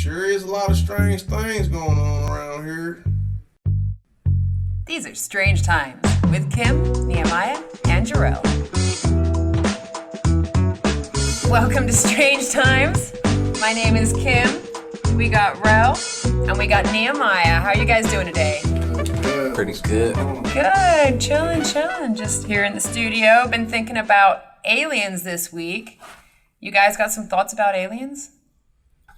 Sure is a lot of strange things going on around here. These are Strange Times with Kim, Nehemiah, and Jarel. Welcome to Strange Times. My name is Kim. We got Jarel, and we got Nehemiah. How are you guys doing today? Good. Pretty good. Good. Chilling. Just here in the studio. Been thinking about aliens this week. You guys got some thoughts about aliens?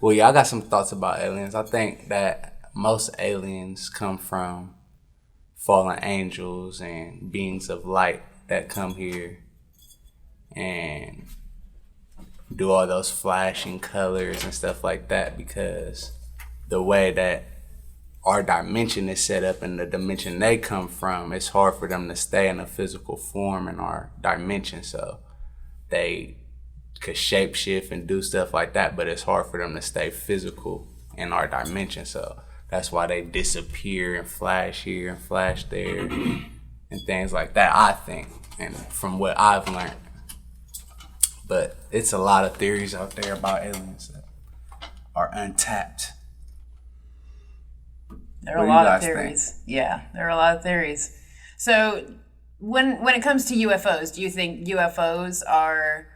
Well, yeah, I got some thoughts about aliens. I think that most aliens come from fallen angels and beings of light that come here and do all those flashing colors and stuff like that, because the way that our dimension is set up and the dimension they come from, it's hard for them to stay in a physical form in our dimension. So they could shapeshift and do stuff like that, but it's hard for them to stay physical in our dimension. So that's why they disappear and flash here and flash there and things like that, I think, and from what I've learned. But it's a lot of theories out there about aliens that are untapped. There are a lot of theories. Yeah, there are a lot of theories. So when it comes to UFOs, do you think UFOs are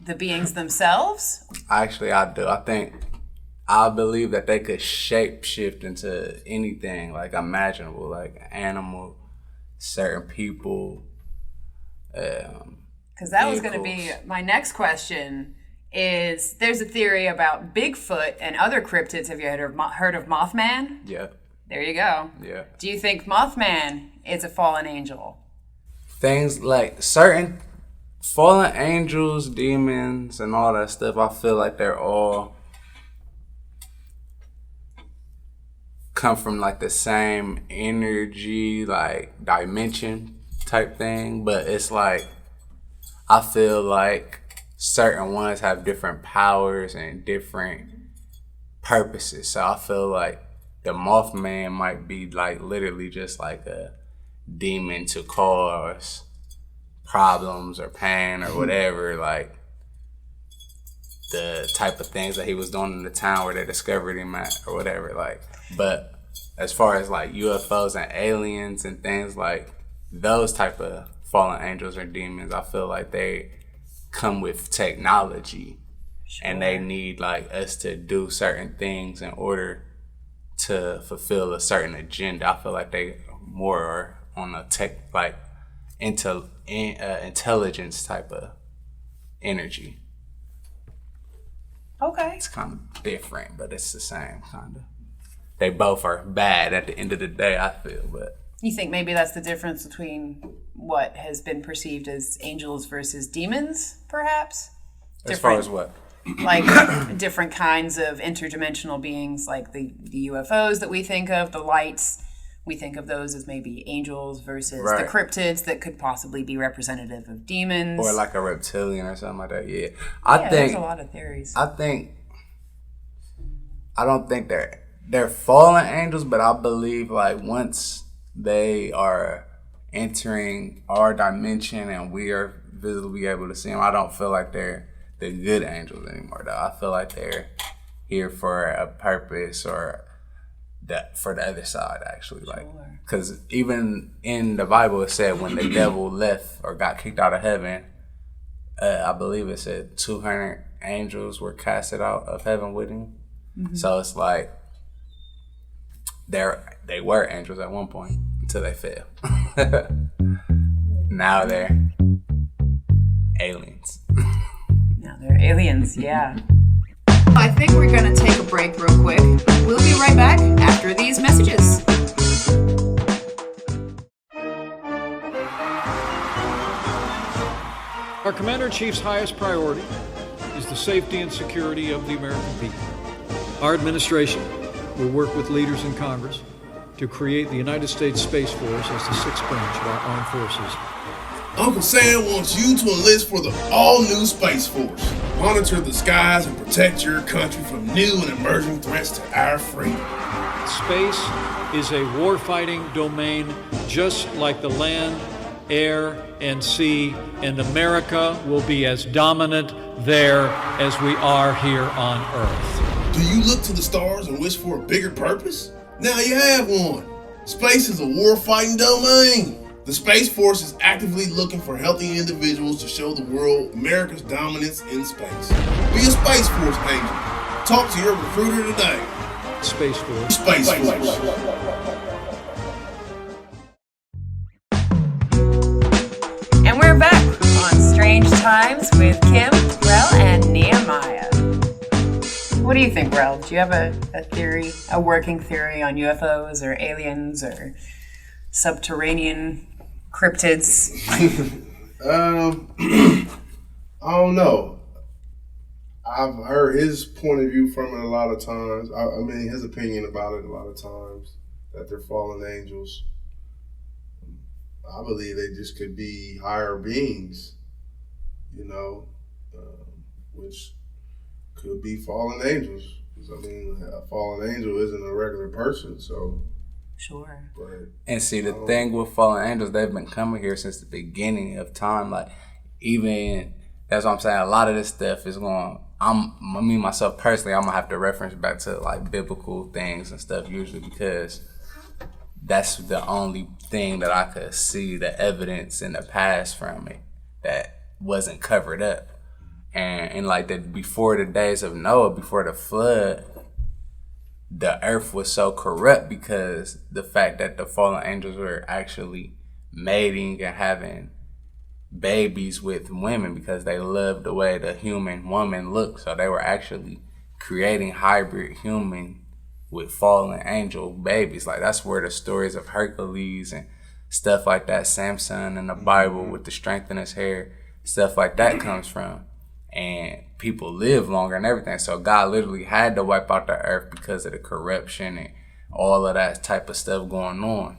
the beings themselves? Actually, I do. I believe that they could shapeshift into anything like imaginable, like an animal, certain people. Because that was going to be my next question. Is there's a theory about Bigfoot and other cryptids? Have you heard of Mothman? Yeah. There you go. Yeah. Do you think Mothman is a fallen angel? Things like certain fallen angels, demons, and all that stuff, I feel like they're all come from like the same energy, like dimension type thing. But it's like, I feel like certain ones have different powers and different purposes. So I feel like the Mothman might be like literally just like a demon to cause problems or pain or whatever, like the type of things that he was doing in the town where they discovered him at or whatever. Like, but as far as like UFOs and aliens and things like those type of fallen angels or demons, I feel like they come with technology. Sure. And they need like us to do certain things in order to fulfill a certain agenda. I feel like they more are on a tech, like intelligence type of energy. Okay. It's kind of different, but it's the same kind of. They both are bad at the end of the day, I feel. But you think maybe that's the difference between what has been perceived as angels versus demons, perhaps? As far as what? Like different kinds of interdimensional beings, like the UFOs that we think of, the lights. We think of those as maybe angels versus the cryptids that could possibly be representative of demons. Or like a reptilian or something like that, yeah. There's a lot of theories. I don't think they're fallen angels, but I believe like once they are entering our dimension and we are visibly able to see them, I don't feel like they're the good angels anymore, though. I feel like they're here for a purpose or for the other side, actually. Like, because even in the Bible it said when the devil left or got kicked out of heaven, I believe it said 200 angels were casted out of heaven with him. Mm-hmm. So it's like they were angels at one point until they fell. Now they're aliens. Now they're aliens, yeah. I think we're going to take a break real quick. We'll be right back after these messages. Our Commander-in-Chief's highest priority is the safety and security of the American people. Our administration will work with leaders in Congress to create the United States Space Force as the sixth branch of our armed forces. Uncle Sam wants you to enlist for the all-new Space Force. Monitor the skies and protect your country from new and emerging threats to our freedom. Space is a war-fighting domain just like the land, air, and sea, and America will be as dominant there as we are here on Earth. Do you look to the stars and wish for a bigger purpose? Now you have one. Space is a war-fighting domain. The Space Force is actively looking for healthy individuals to show the world America's dominance in space. Be a Space Force agent. Talk to your recruiter today. Space Force. Space Force. And we're back on Strange Times with Kim, Jarel, and Nehemiah. What do you think, Jarel? Do you have a theory, a working theory on UFOs or aliens or subterranean cryptids? I don't know. I've heard his point of view from it a lot of times. I mean, his opinion about it a lot of times, that they're fallen angels. I believe they just could be higher beings, which could be fallen angels. I mean, a fallen angel isn't a regular person, so. Sure. But, and see, the thing with fallen angels, they've been coming here since the beginning of time. Like, even, that's what I'm saying, a lot of this stuff is going, me, myself personally, I'm going to have to reference back to, like, biblical things and stuff usually, because that's the only thing that I could see, the evidence in the past from it that wasn't covered up. And like that, before the days of Noah, before the flood, the earth was so corrupt because the fact that the fallen angels were actually mating and having babies with women because they loved the way the human woman looked. So they were actually creating hybrid human with fallen angel babies. Like, that's where the stories of Hercules and stuff like that, Samson in the Bible with the strength in his hair, stuff like that comes from. And people live longer and everything. So God literally had to wipe out the earth because of the corruption and all of that type of stuff going on.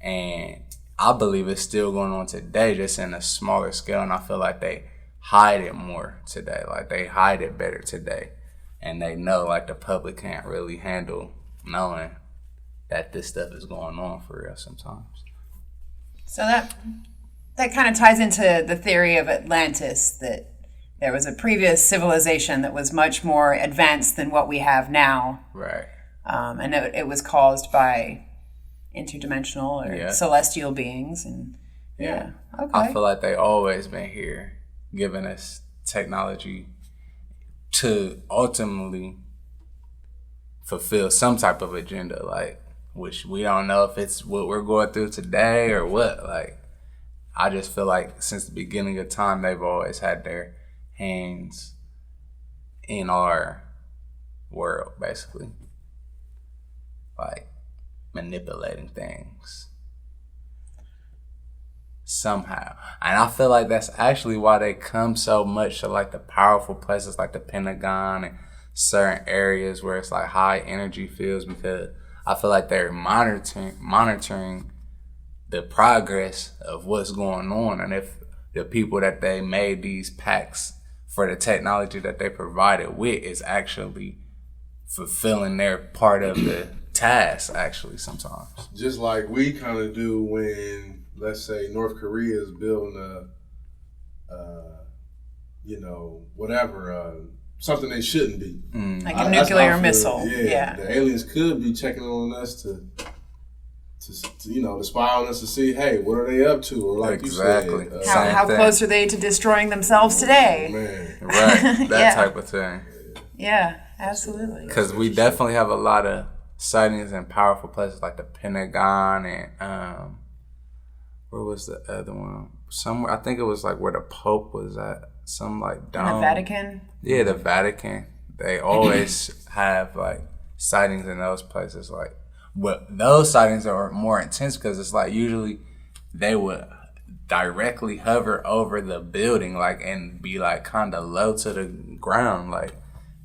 And I believe it's still going on today, just in a smaller scale. And I feel like they hide it more today. Like, they hide it better today. And they know, like, the public can't really handle knowing that this stuff is going on for real sometimes. So that kind of ties into the theory of Atlantis, that there was a previous civilization that was much more advanced than what we have now. Right. And it was caused by interdimensional or celestial beings. And okay. I feel like they always been here, giving us technology to ultimately fulfill some type of agenda, like, which we don't know if it's what we're going through today or what. Like, I just feel like since the beginning of time, they've always had their hands in our world, basically, like manipulating things somehow. And I feel like that's actually why they come so much to, like, the powerful places like the Pentagon and certain areas where it's like high energy fields, because I feel like they're monitoring the progress of what's going on, and if the people that they made these packs for the technology that they provided with is actually fulfilling their part of the task, actually, sometimes. Just like we kind of do when, let's say, North Korea is building something they shouldn't be. Like a nuclear missile. Yeah. The aliens could be checking on us to spy on us to see, hey, what are they up to? Or like exactly. you said. How close are they to destroying themselves today? Man. Right. That type of thing. Yeah, absolutely. Because we definitely have a lot of sightings in powerful places like the Pentagon and where was the other one? Somewhere, I think it was like where the Pope was at. Some like dome. The Vatican? Yeah, the Vatican. They always have like sightings in those places. Like, but those sightings are more intense because it's like usually they would directly hover over the building, like, and be like kind of low to the ground, like,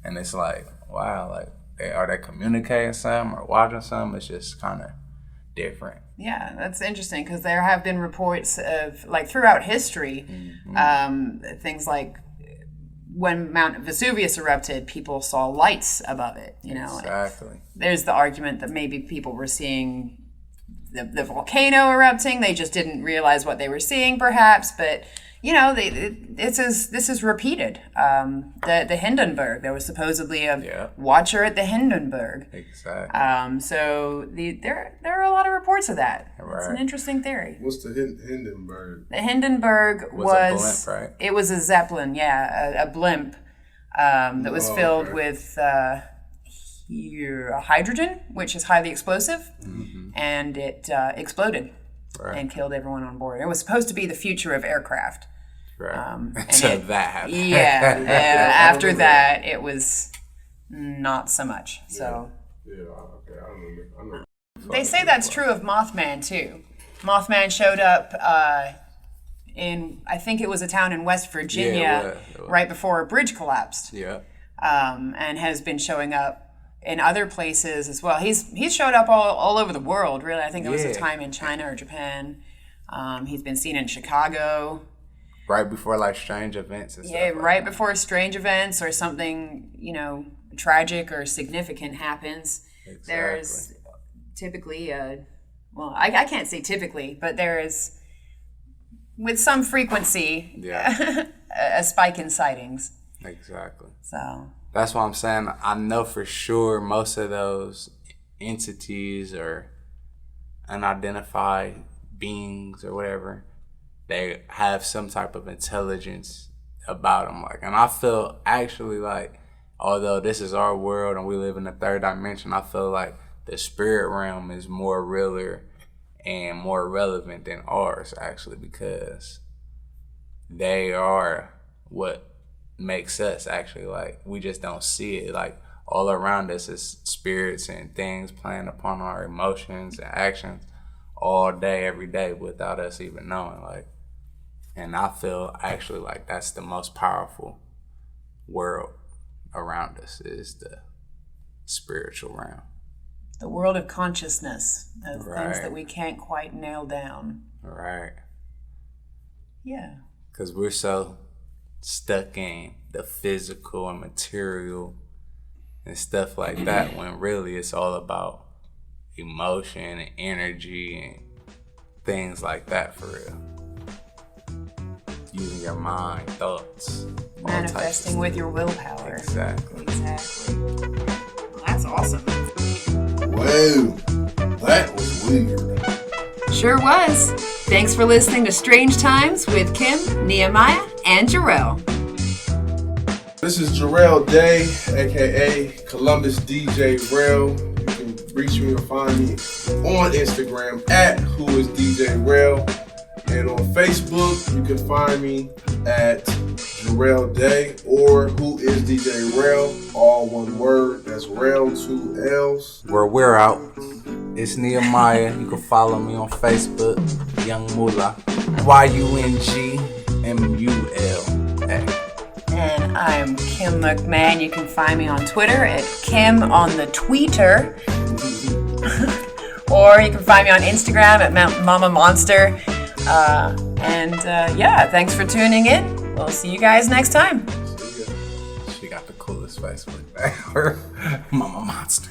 and it's like, wow, like, are they communicating something or watching something? It's just kind of different. Yeah, that's interesting because there have been reports of, like, throughout history, things like when Mount Vesuvius erupted, people saw lights above it, you know. Exactly. There's the argument that maybe people were seeing the volcano erupting. They just didn't realize what they were seeing, perhaps. But this is repeated. The Hindenburg. There was supposedly a watcher at the Hindenburg. Exactly. So there are a lot of reports of that. Right. It's an interesting theory. What's the Hindenburg? The Hindenburg was a blimp, right? It was a Zeppelin, a blimp that was filled with hydrogen, which is highly explosive, and it exploded and killed everyone on board. It was supposed to be the future of aircraft. Right. Until that happened. Yeah. After that, it was not so much. So. Yeah. Okay. I remember. They say that's true of Mothman too. Mothman showed up in, I think it was a town in West Virginia, it was. right before a bridge collapsed. Yeah. And has been showing up in other places as well. He's showed up all over the world, really. I think there was a time in China or Japan. He's been seen in Chicago. Right before like strange events and stuff. Yeah, right before strange events or something, tragic or significant happens. Exactly. There's typically I can't say typically, but there is, with some frequency, a spike in sightings. Exactly. So that's what I'm saying. I know for sure most of those entities or unidentified beings or whatever, they have some type of intelligence about them. And I feel actually like, although this is our world and we live in the third dimension, I feel like the spirit realm is more realer and more relevant than ours, actually, because they are what makes us, actually. Like, we just don't see it. Like, all around us is spirits and things playing upon our emotions and actions all day, every day, without us even knowing. And I feel actually like that's the most powerful world around us, is the spiritual realm. The world of consciousness, of things that we can't quite nail down. Right. Yeah. Because we're so stuck in the physical and material and stuff like that, when really it's all about emotion and energy and things like that, for real. Using your mind, thoughts, manifesting with your willpower. Exactly. Well, that's awesome. Whoa, that was weird. Sure was. Thanks for listening to Strange Times with Kim, Nehemiah, and Jarel. This is Jarel Day, aka Columbus DJ Rel. You can reach me or find me on Instagram at whoisdjrel. And on Facebook, you can find me at Jarel Day or Who is DJ Rel, all one word. That's Rel, 2 L's. Where we're out, it's Nehemiah. You can follow me on Facebook, Young Mula, YUNGMULA. And I'm Kim McMahon. You can find me on Twitter at Kim on the Tweeter. Or you can find me on Instagram at Mama Monster. Thanks for tuning in. We'll see you guys next time. She got the coolest face with that. Mama Monster.